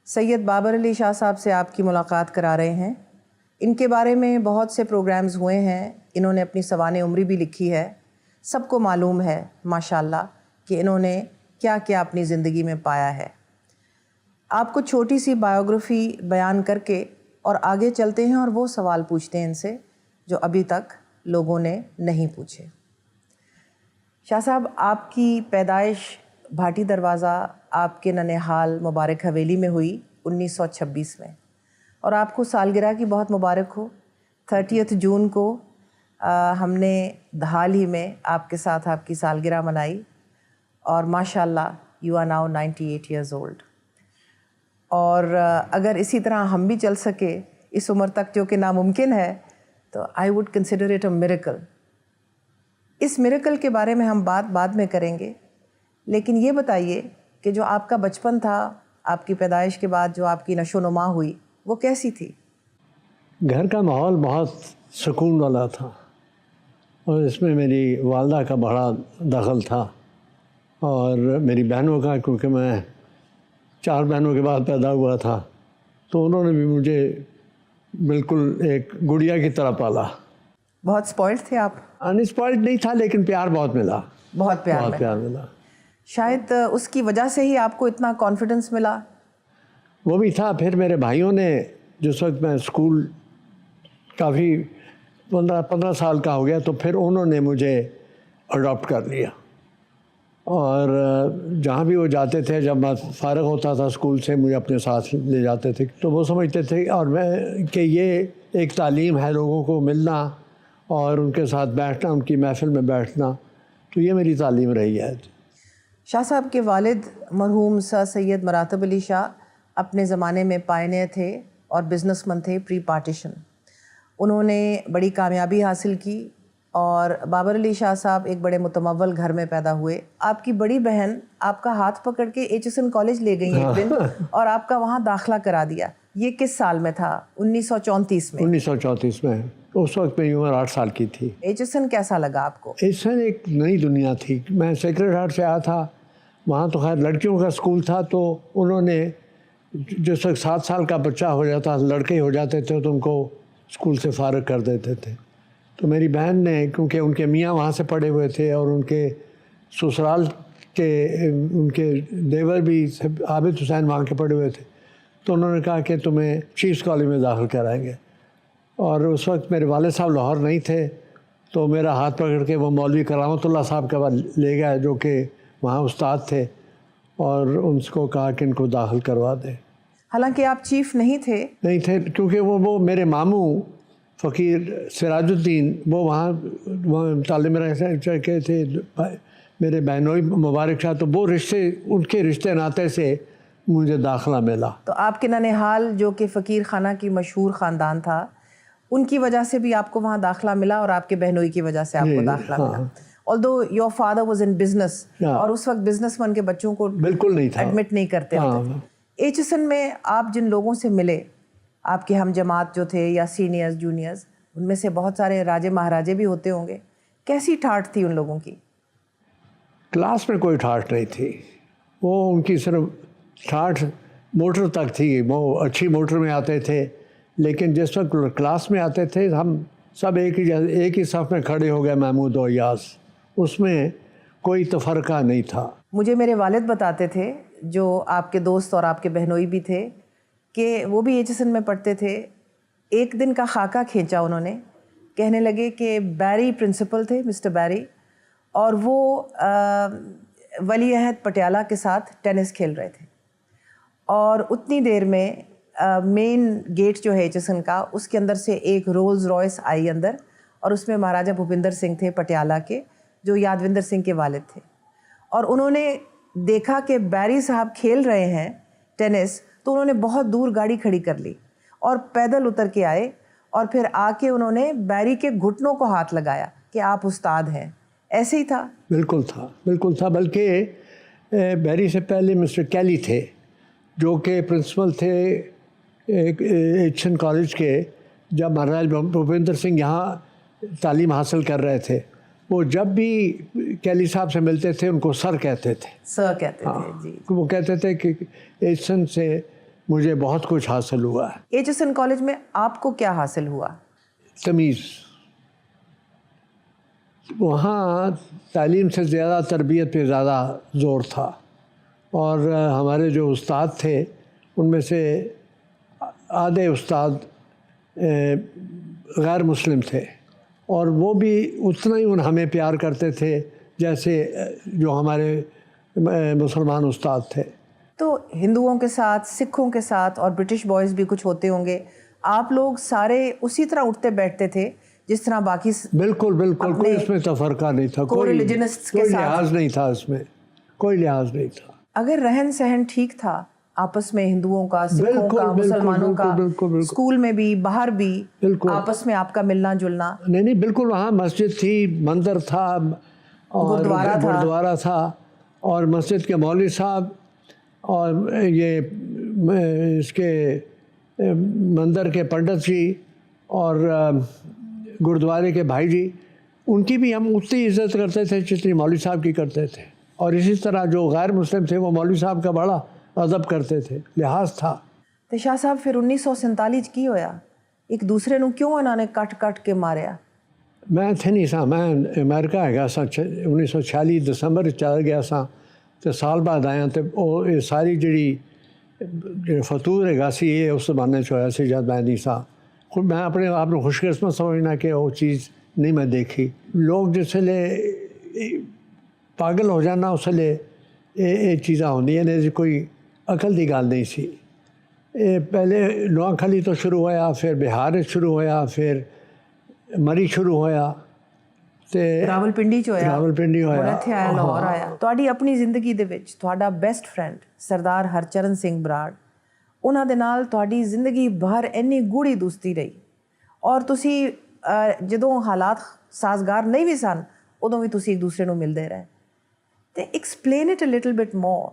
سید بابر علی شاہ صاحب سے آپ کی ملاقات کرا رہے ہیں. ان کے بارے میں بہت سے پروگرامز ہوئے ہیں. انہوں نے اپنی سوانح عمری بھی لکھی ہے. سب کو معلوم ہے ماشاءاللہ کہ انہوں نے کیا کیا اپنی زندگی میں پایا ہے. آپ کو چھوٹی سی بایوگرافی بیان کر کے اور آگے چلتے ہیں اور وہ سوال پوچھتے ہیں ان سے جو ابھی تک لوگوں نے نہیں پوچھے. شاہ صاحب، آپ کی پیدائش بھاٹی دروازہ آپ کے ننہال مبارک حویلی میں ہوئی 1926 میں، اور آپ کو سالگرہ کی بہت مبارک ہو. 30 جون کو ہم نے حال ہی میں آپ کے ساتھ آپ کی سالگرہ منائی، اور ماشاءاللہ you are now 98 years old. اور اگر اسی طرح ہم بھی چل سکے اس عمر تک، جو کہ ناممکن ہے، تو I would consider it a miracle. اس میریکل کے بارے میں ہم بعد میں کریں گے، لیکن یہ بتائیے کہ جو آپ کا بچپن تھا، آپ کی پیدائش کے بعد جو آپ کی نشو و نما ہوئی، وہ کیسی تھی؟ گھر کا ماحول بہت سکون والا تھا، اور اس میں میری والدہ کا بڑا دخل تھا، اور میری بہنوں کا، کیونکہ میں 4 بہنوں کے بعد پیدا ہوا تھا، تو انہوں نے بھی مجھے بالکل ایک گڑیا کی طرح پالا. بہت اسپوائلڈ تھے آپ؟ انسپوائلڈ نہیں تھا، لیکن پیار بہت ملا. بہت پیار ملا. شاید اس کی وجہ سے ہی آپ کو اتنا کانفیڈنس ملا. وہ بھی تھا. پھر میرے بھائیوں نے، جس وقت میں اسکول کافی 15 سال کا ہو گیا، تو پھر انہوں نے مجھے اڈاپٹ کر لیا، اور جہاں بھی وہ جاتے تھے، جب میں فارغ ہوتا تھا اسکول سے، مجھے اپنے ساتھ لے جاتے تھے. تو وہ سمجھتے تھے اور میں کہ یہ ایک تعلیم ہے، لوگوں کو ملنا اور ان کے ساتھ بیٹھنا، ان کی محفل میں بیٹھنا. تو یہ میری تعلیم رہی ہے. شاہ صاحب کے والد مرحوم سر سید مراتب علی شاہ اپنے زمانے میں پائنیئر تھے اور بزنس مین تھے پری پارٹیشن. انہوں نے بڑی کامیابی حاصل کی، اور بابر علی شاہ صاحب ایک بڑے متمول گھر میں پیدا ہوئے. آپ کی بڑی بہن آپ کا ہاتھ پکڑ کے HSN کالج لے گئی ایک دن اور آپ کا وہاں داخلہ کرا دیا. یہ کس سال میں تھا؟ 1934 میں. 1934 میں. اس وقت میری عمر 8 سال کی تھی. HSN کیسا لگا آپ کو؟ HSN ایک نئی دنیا تھی. میں سیکرڈ ہارٹ سے آیا تھا. وہاں تو خیر لڑکیوں کا اسکول تھا، تو انہوں نے جس وقت 7 سال کا بچہ ہو جاتا، لڑکے ہو جاتے تھے، تو ان کو اسکول سے فارغ کر دیتے تھے. تو میری بہن نے، کیونکہ ان کے میاں وہاں سے پڑھے ہوئے تھے، اور ان کے سسرال کے ان کے دیور بھی عابد حسین وہاں کے پڑھے ہوئے تھے، تو انہوں نے کہا کہ تمہیں چیفس کالج میں داخل کرائیں گے. اور اس وقت میرے والد صاحب لاہور نہیں تھے، تو میرا ہاتھ پکڑ کے وہ مولوی کرامت اللہ صاحب کے بعد لے گئے، جو کہ وہاں استاد تھے، اور ان کو کہا کہ ان کو داخل کروا دیں. حالانکہ آپ چیف نہیں تھے، کیونکہ وہ میرے ماموں فقیر سراج الدین وہ وہاں تعلیم رہ کے تھے، میرے بہنوئی مبارک شاہ، تو وہ ان کے رشتے ناطے سے مجھے داخلہ ملا. تو آپ کے ننہال جو کہ فقیر خانہ کی مشہور خاندان تھا، ان کی وجہ سے بھی آپ کو وہاں داخلہ ملا، اور آپ کے بہنوئی کی وجہ سے آپ کو داخلہ ملا. although your father was in business، اور اس وقت بزنس مین کے بچوں کو بالکل نہیں تھا، ایڈمٹ نہیں کرتے ہوتے تھے. HSN میں آپ جن لوگوں سے ملے، آپ کے ہم جماعت جو تھے یا سینئرز جونیئرز، ان میں سے بہت سارے راجے مہاراجے بھی ہوتے ہوں گے. کیسی ٹھاٹھ تھی ان لوگوں کی؟ کلاس میں کوئی ٹھاٹھ نہیں تھی. وہ ان کی صرف ٹھاٹھ موٹر تک تھی. وہ اچھی موٹر میں آتے تھے، لیکن جس وقت کلاس میں آتے تھے، ہم سب ایک ہی صف میں کھڑے ہو گئے، محمود و ایاز. اس میں کوئی تفرقہ نہیں تھا. مجھے میرے والد بتاتے تھے، جو آپ کے دوست اور آپ کے بہنوئی بھی تھے، کہ وہ بھی HSN میں پڑھتے تھے. ایک دن کا خاکہ کھینچا انہوں نے، کہنے لگے کہ بیری پرنسپل تھے، مسٹر بیری، اور وہ ولی عہد پٹیالہ کے ساتھ ٹینس کھیل رہے تھے، اور اتنی دیر میں مین گیٹ جو ہے HSN کا، اس کے اندر سے ایک رولز رائس آئی اندر، اور اس میں مہاراجہ بھوپندر سنگھ تھے پٹیالہ کے، جو یادوندر سنگھ کے والد تھے. اور انہوں نے دیکھا کہ بیری صاحب کھیل رہے ہیں ٹینس، تو انہوں نے بہت دور گاڑی کھڑی کر لی اور پیدل اتر کے آئے، اور پھر آ کے انہوں نے بیری کے گھٹنوں کو ہاتھ لگایا کہ آپ استاد ہیں. ایسے ہی تھا؟ بالکل تھا. بلکہ بیری سے پہلے مسٹر کیلی تھے، جو کہ پرنسپل تھے HSN کالج کے. جب مہاراجہ بھوپندر سنگھ یہاں تعلیم حاصل کر رہے تھے، وہ جب بھی کیلی صاحب سے ملتے تھے، ان کو سر کہتے تھے. سر کہتے تھے، جی. وہ کہتے تھے کہ HSN سے مجھے بہت کچھ حاصل ہوا ہے. HSN کالج میں آپ کو کیا حاصل ہوا؟ تمیز. وہاں تعلیم سے زیادہ تربیت پہ زیادہ زور تھا، اور ہمارے جو استاد تھے ان میں سے آدھے استاد غیر مسلم تھے، اور وہ بھی اتنا ہی ہمیں پیار کرتے تھے جیسے جو ہمارے مسلمان استاد تھے. تو ہندوؤں کے ساتھ، سکھوں کے ساتھ اور برٹش بوائز بھی کچھ ہوتے ہوں گے، آپ لوگ سارے اسی طرح اٹھتے بیٹھتے تھے جس طرح باقی؟ بالکل بالکل، کوئی اس میں تفرقہ نہیں تھا، کوئی لحاظ نہیں تھا، اس میں کوئی لحاظ نہیں تھا. اگر رہن سہن ٹھیک تھا آپس میں ہندوؤں کا، سکھوں کا، مسلمانوں کا، اسکول میں بھی باہر بھی آپس میں آپ کا ملنا جلنا؟ نہیں بالکل. وہاں مسجد تھی، مندر تھا، اور گردوارہ تھا، اور مسجد کے مولوی صاحب اور یہ اس کے مندر کے پنڈت جی اور گردوارے کے بھائی جی، ان کی بھی ہم اتنی عزت کرتے تھے جتنی مولوی صاحب کی کرتے تھے. اور اسی طرح جو غیر مسلم تھے وہ مولوی صاحب کا بڑا ادب کرتے تھے، لحاظ تھا. تو شاہ صاحب پھر 1947 کی ہویا ایک دوسرے نو کیوں انہوں نے کٹ کٹ کے ماریا؟ میں تھے نہیں سا، میں امریکہ گیا سا 1946 دسمبر چل گیا سا، تو سال بعد آیا. تو وہ یہ ساری جڑی فتور ہے گا سی یہ اس زمانے چ ہویا سی جب میں نہیں سا. میں اپنے آپ کو خوش قسمت سمجھنا کہ وہ چیز نہیں میں دیکھی. لوگ جس ویلے پاگل ہو جانا اس ویلے یہ چیزاں ہوندیاں نے، کوئی عقل دی گل نہیں سی. پہلے نواکھلی تو شروع ہویا، پھر بہار شروع ہویا، پھر مری شروع ہویا، تے راولپنڈی چ ہویا، راولپنڈی ہویا، ਇੱਥੇ ਆਇਆ ਲਾਹੌਰ ਆਇਆ. ਤੁਹਾਡੀ ਆਪਣੀ ਜ਼ਿੰਦਗੀ ਦੇ ਵਿੱਚ ਤੁਹਾਡਾ ਬੈਸਟ ਫਰੈਂਡ ਸਰਦਾਰ ਹਰਚਰਨ ਸਿੰਘ ਬਰਾੜ, ਉਹਨਾਂ ਦੇ ਨਾਲ ਤੁਹਾਡੀ ਜ਼ਿੰਦਗੀ ਭਰ ਇੰਨੀ ਗੂੜੀ ਦੋਸਤੀ ਰਹੀ, ਔਰ ਤੁਸੀਂ ਜਦੋਂ ਹਾਲਾਤ ਸਾਜ਼ਗਾਰ ਨਹੀਂ ਵੀ ਸਨ ਉਦੋਂ ਵੀ ਤੁਸੀਂ ਇੱਕ ਦੂਸਰੇ ਨੂੰ ਮਿਲਦੇ ਰਹੇ. ਤੇ explain it a little bit more.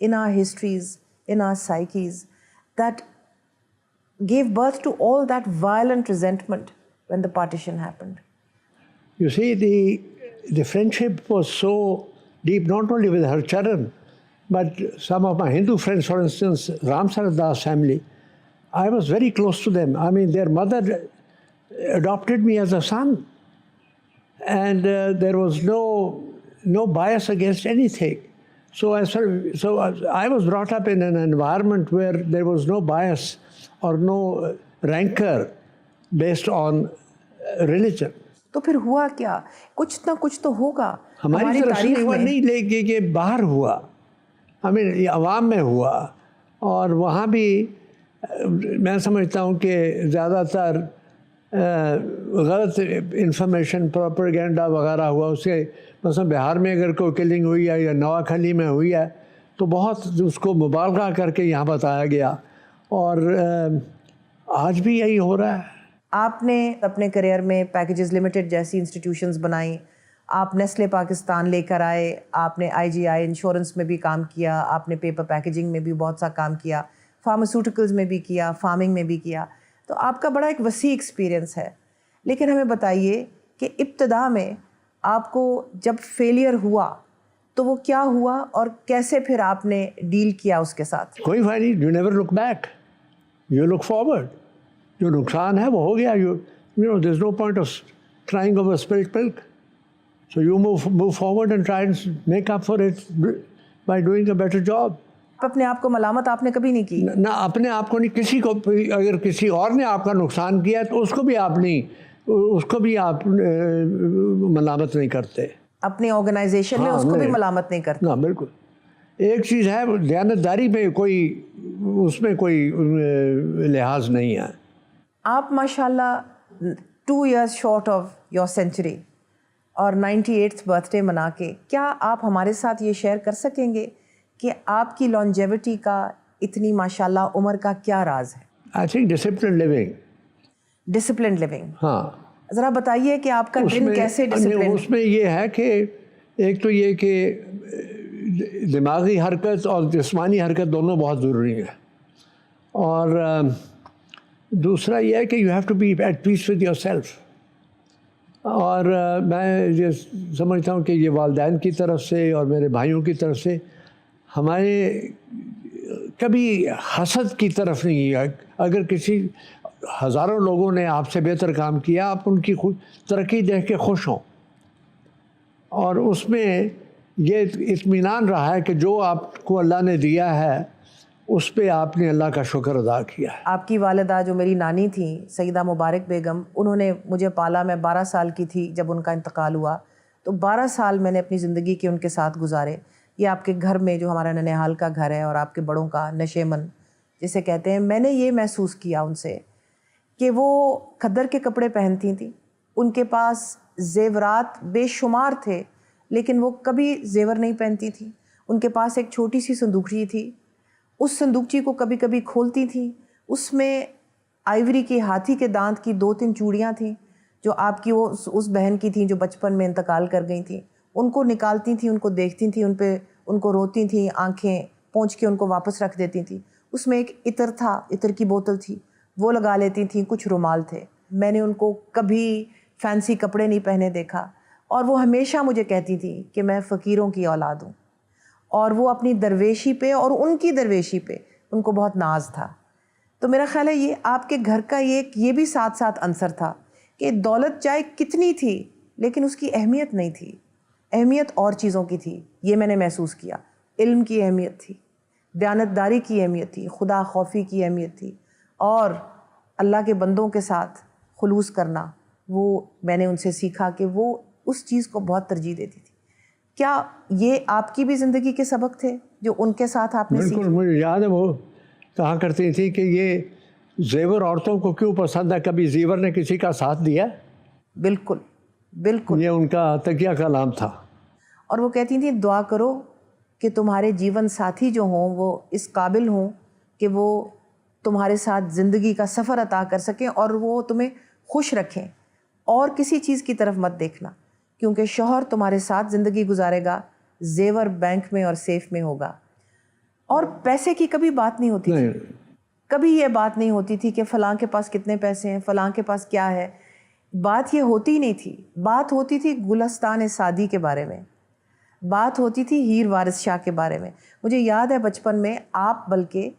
in our histories, in our psyches, that gave birth to all that violent resentment when the partition happened. You see, the friendship was so deep, not only with Harcharan, but some of my Hindu friends, for instance, Ram Sarat Das family, I was very close to them. I mean, their mother adopted me as a son, and there was no bias against anything. So I was brought up in an environment where there was no bias or no rancor based on religion. تو پھر ہوا کیا؟ کچھ نہ کچھ تو ہوگا ہماری طرف سے ہوا نہیں، لیکن کہ باہر ہوا، ہمیں عوام میں ہوا. اور وہاں بھی میں سمجھتا ہوں کہ زیادہ تر غلط انفارمیشن، پروپیگنڈا وغیرہ ہوا. اس کے مثلا بہار میں اگر کوئی کلنگ ہوئی ہے یا نواکھلی میں ہوئی ہے تو بہت اس کو مبالغہ کر کے یہاں بتایا گیا، اور آج بھی یہی ہو رہا ہے. آپ نے اپنے کریئر میں پیکیجز لمیٹڈ جیسی انسٹیٹیوشنز بنائیں، آپ نیسلے پاکستان لے کر آئے، آپ نے IGI انشورنس میں بھی کام کیا، آپ نے پیپر پیکیجنگ میں بھی بہت سا کام کیا، فارماسیوٹیکلز میں بھی کیا، فارمنگ میں بھی کیا. تو آپ کا بڑا ایک وسیع ایکسپیرینس ہے. لیکن ہمیں بتائیے کہ ابتدا میں آپ کو جب فیلئر ہوا تو وہ کیا ہوا اور کیسے پھر آپ نے ڈیل کیا اس کے ساتھ؟ کوئی فائدہ نہیں. You never look back, you look forward. جو نقصان ہے وہ ہو گیا. You know there is no point of trying over spilt milk. So you move forward and try and make up for it by doing a better job. اپنے آپ کو ملامت آپ نے کبھی نہیں کی؟ نہ اپنے آپ کو نہیں، کسی کو. اگر کسی اور نے آپ کا نقصان کیا تو اس کو بھی آپ ملامت نہیں کرتے. اپنی آرگنائزیشن میں اس کو بھی ملامت نہیں کرتے؟ ہاں بالکل. ایک چیز ہے دیانتداری میں اس میں کوئی لحاظ نہیں ہے. آپ ماشاءاللہ 2 years short of your century اور 98th برتھ ڈے منا کے، کیا آپ ہمارے ساتھ یہ شیئر کر سکیں گے کہ آپ کی لانجیوٹی کا، اتنی ماشاءاللہ عمر کا کیا راز ہے؟ I think discipline living. ہاں ذرا بتائیے کہ آپ کا دن کیسے ڈسپلن؟ اس میں یہ ہے کہ ایک تو یہ کہ دماغی حرکت اور جسمانی حرکت دونوں بہت ضروری ہیں، اور دوسرا یہ ہے کہ you have to be at peace with yourself. اور میں یہ سمجھتا ہوں کہ یہ والدین کی طرف سے اور میرے بھائیوں کی طرف سے ہمارے کبھی حسد کی طرف نہیں گیا. اگر کسی ہزاروں لوگوں نے آپ سے بہتر کام کیا, آپ ان کی ترقی دیکھ کے خوش ہوں, اور اس میں یہ اطمینان رہا ہے کہ جو آپ کو اللہ نے دیا ہے اس پہ آپ نے اللہ کا شکر ادا کیا ہے. آپ کی والدہ جو میری نانی تھیں سیدہ مبارک بیگم, انہوں نے مجھے پالا. میں 12 سال کی تھی جب ان کا انتقال ہوا, تو 12 سال میں نے اپنی زندگی کے ان کے ساتھ گزارے. یہ آپ کے گھر میں جو ہمارا ننہال کا گھر ہے اور آپ کے بڑوں کا نشیمن جسے کہتے ہیں, میں نے یہ محسوس کیا ان سے کہ وہ کھدر کے کپڑے پہنتی تھیں, ان کے پاس زیورات بے شمار تھے لیکن وہ کبھی زیور نہیں پہنتی تھیں. ان کے پاس ایک چھوٹی سی صندوقچی تھی, اس صندوقچی کو کبھی کبھی کھولتی تھیں, اس میں آئیوری کی ہاتھی کے دانت کی 2-3 چوڑیاں تھیں جو آپ کی وہ اس بہن کی تھیں جو بچپن میں انتقال کر گئی تھیں. ان کو نکالتی تھیں, ان کو دیکھتی تھیں, ان کو روتی تھیں, آنکھیں پونچھ کے ان کو واپس رکھ دیتی تھیں. اس میں ایک عطر تھا, عطر کی بوتل تھی, وہ لگا لیتی تھیں. کچھ رومال تھے. میں نے ان کو کبھی فینسی کپڑے نہیں پہنے دیکھا, اور وہ ہمیشہ مجھے کہتی تھی کہ میں فقیروں کی اولاد ہوں. اور وہ اپنی درویشی پہ اور ان کی درویشی پہ ان کو بہت ناز تھا. تو میرا خیال ہے یہ آپ کے گھر کا یہ بھی ساتھ ساتھ عنصر تھا کہ دولت چاہے کتنی تھی لیکن اس کی اہمیت نہیں تھی, اہمیت اور چیزوں کی تھی. یہ میں نے محسوس کیا. علم کی اہمیت تھی, دیانتداری کی اہمیت تھی, خدا خوفی کی اہمیت تھی, اور اللہ کے بندوں کے ساتھ خلوص کرنا, وہ میں نے ان سے سیکھا کہ وہ اس چیز کو بہت ترجیح دیتی تھی. کیا یہ آپ کی بھی زندگی کے سبق تھے جو ان کے ساتھ آپ نے سیکھے؟ بالکل, مجھے یاد ہے وہ کہا کرتی تھی کہ یہ زیور عورتوں کو کیوں پسند ہے, کبھی زیور نے کسی کا ساتھ دیا؟ بالکل بالکل. یہ ان کا تکیہ کلام تھا. اور وہ کہتی تھیں دعا کرو کہ تمہارے جیون ساتھی جو ہوں وہ اس قابل ہوں کہ وہ تمہارے ساتھ زندگی کا سفر عطا کر سکیں اور وہ تمہیں خوش رکھیں, اور کسی چیز کی طرف مت دیکھنا, کیونکہ شوہر تمہارے ساتھ زندگی گزارے گا, زیور بینک میں اور سیف میں ہوگا. اور پیسے کی کبھی بات نہیں ہوتی تھی, کبھی یہ بات نہیں ہوتی تھی کہ فلاں کے پاس کتنے پیسے ہیں, فلاں کے پاس کیا ہے. بات یہ ہوتی نہیں تھی. بات ہوتی تھی گلستان سعدی کے بارے میں, بات ہوتی تھی ہیر وارث شاہ کے بارے میں. مجھے یاد ہے بچپن میں آپ بلکہ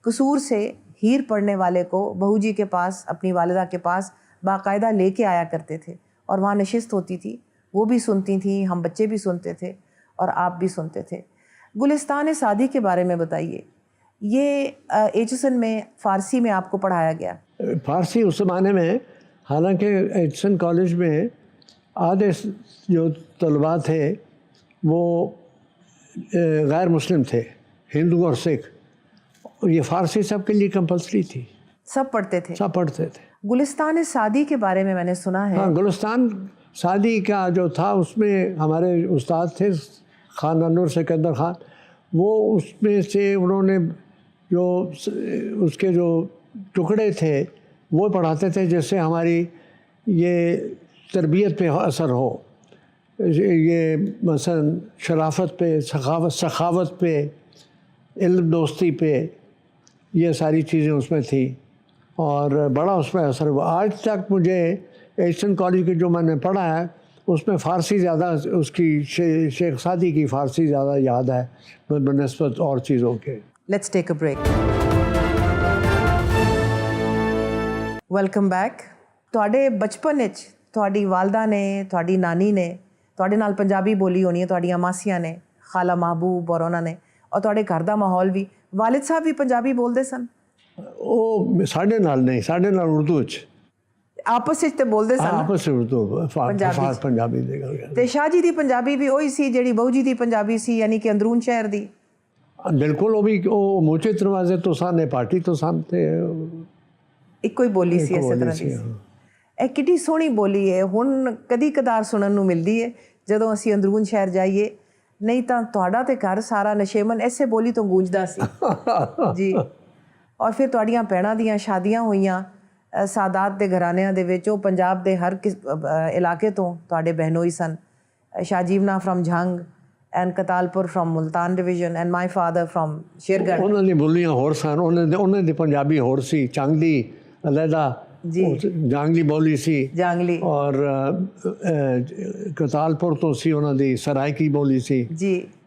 قصور سے ہیر پڑھنے والے کو بہو جی کے پاس, اپنی والدہ کے پاس باقاعدہ لے کے آیا کرتے تھے, اور وہاں نشست ہوتی تھی, وہ بھی سنتی تھیں, ہم بچے بھی سنتے تھے اور آپ بھی سنتے تھے. گلستان سعدی کے بارے میں بتائیے. یہ ایچسن میں فارسی میں آپ کو پڑھایا گیا؟ فارسی اس زمانے میں, حالانکہ ایچسن کالج میں آدھے جو طلباء تھے وہ غیر مسلم تھے, ہندو اور سکھ. یہ فارسی سب کے لیے کمپلسری تھی, سب پڑھتے تھے, سب پڑھتے تھے. گلستان سعدی کے بارے میں نے سنا ہے. ہاں, گلستان سعدی کا جو تھا اس میں ہمارے استاد تھے خان انور سکندر خان, وہ اس میں سے انہوں نے جو اس کے جو ٹکڑے تھے وہ پڑھاتے تھے جس سے ہماری یہ تربیت پہ اثر ہو. یہ مثلا شرافت پہ, سخاوت پہ, علم دوستی پہ, یہ ساری چیزیں اس میں تھیں, اور بڑا اس میں اثر ہوا. آج تک مجھے ایچسن کالج کے جو میں نے پڑھا ہے اس میں فارسی زیادہ, اس کی شیخ سعدی کی فارسی زیادہ یاد ہے بنسبت اور چیزوں کے. Let's take a break. Welcome back. ਤੁਹਾਡੇ ਬਚਪਨ ਵਿੱਚ ਤੁਹਾਡੀ ਵਾਲਦਾ ਨੇ, ਤੁਹਾਡੀ ਨਾਨੀ ਨੇ ਤੁਹਾਡੇ ਨਾਲ ਪੰਜਾਬੀ ਬੋਲੀ ਹੋਣੀ ਹੈ, ਤੁਹਾਡੀਆਂ ਮਾਸੀਆਂ ਨੇ, ਖਾਲਾ ਮਹਬੂਬ ਔਰ ਉਹਨਾਂ ਨੇ, ਔਰ ਤੁਹਾਡੇ ਘਰ ਦਾ ਮਾਹੌਲ ਵੀ, ਵਾਲਿਦ ਸਾਹਿਬ ਵੀ ਪੰਜਾਬੀ ਬੋਲਦੇ ਸਨ? ਉਹ ਸਾਡੇ ਨਾਲ ਨਹੀਂ, ਸਾਡੇ ਨਾਲ ਉਰਦੂ 'ਚ ਆਪਸ ਵਿੱਚ ਤੇ ਬੋਲਦੇ ਸਨ? ਆਪਸ ਵਿੱਚ ਉਰਦੂ, ਪੰਜਾਬੀ ਦੇ ਗੱਲ. ਤੇ ਸ਼ਾਹ ਜੀ ਦੀ ਪੰਜਾਬੀ ਵੀ ਉਹੀ ਸੀ ਜਿਹੜੀ ਬਹੂ ਜੀ ਦੀ ਪੰਜਾਬੀ ਸੀ, ਯਾਨੀ ਕਿ ਅੰਦਰੂਨ ਸ਼ਹਿਰ ਦੀ? ਬਿਲਕੁਲ, ਉਹ ਵੀ ਉਹ ਮੋਚੇ ਦਰਵਾਜ਼ੇ ਤੋਂ ਸਾਹਮਣੇ ਪਾਰਟੀ ਤੋਂ ਸਾਹਮਣੇ ਇੱਕੋ ਹੀ ਬੋਲੀ ਸੀ ਇਸੇ ਤਰ੍ਹਾਂ ਦੀ. ਇਹ ਕਿੱਡੀ ਸੋਹਣੀ ਬੋਲੀ ਹੈ, ਹੁਣ ਕਦੀ ਕਦਾਰ ਸੁਣਨ ਨੂੰ ਮਿਲਦੀ ਹੈ ਜਦੋਂ ਅਸੀਂ ਅੰਦਰੂਨ ਸ਼ਹਿਰ ਜਾਈਏ, ਨਹੀਂ ਤਾਂ ਤੁਹਾਡਾ ਤੇ ਘਰ ਸਾਰਾ ਨਸ਼ੇਮਨ ਐਸੇ ਬੋਲੀ ਤੋਂ ਗੂੰਜਦਾ ਸੀ ਜੀ. ਔਰ ਫਿਰ ਤੁਹਾਡੀਆਂ ਭੈਣਾਂ ਦੀਆਂ ਸ਼ਾਦੀਆਂ ਹੋਈਆਂ ਸਾਦਾਤ ਦੇ ਘਰਾਣਿਆਂ ਦੇ ਵਿੱਚ, ਉਹ ਪੰਜਾਬ ਦੇ ਹਰ ਇਲਾਕੇ ਤੋਂ ਤੁਹਾਡੇ ਬਹਿਨੋਈ ਸਨ. Shahjiwana farm Jhang and Qatalpur farm Multan division and my father farm Shergarh. ਉਹਨਾਂ ਦੀਆਂ ਬੋਲੀਆਂ ਹੋਰ ਸਨ, ਉਹਨਾਂ ਦੀ ਪੰਜਾਬੀ ਹੋਰ ਸੀ. ਚੰਗ ਦੀ ਅਲੱਗਾ ਜੀ, ਜਾਂਗਲੀ ਬੋਲੀ ਸੀ, ਜਾਂਗਲੀ, ਔਰ ਕਤਾਲਪੁਰ ਤੋਂ ਸੀ ਉਹਨਾਂ ਦੀ ਸਰਾਇਕੀ ਬੋਲੀ ਸੀ ਜੀ.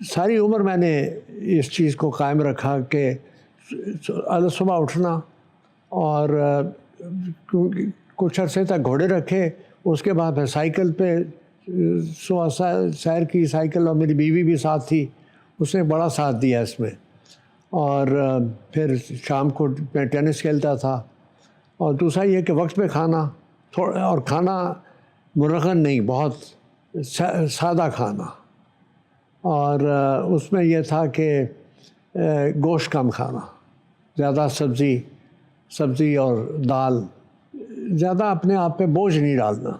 ساری عمر میں نے اس چیز کو قائم رکھا کہ صبح اٹھنا اور کچھ عرصے تک گھوڑے رکھے، اس کے بعد پھر سائیکل پہ صبح سیر کی سائیکل، اور میری بیوی بھی ساتھ تھی، اس نے بڑا ساتھ دیا اس میں. اور پھر شام کو میں ٹینس کھیلتا تھا. اور دوسرا یہ کہ وقت پہ کھانا، اور کھانا مرغن نہیں، بہت سادہ کھانا. اور اس میں یہ تھا کہ گوشت کم کھانا، زیادہ سبزی اور دال، زیادہ اپنے آپ پہ بوجھ نہیں ڈالنا.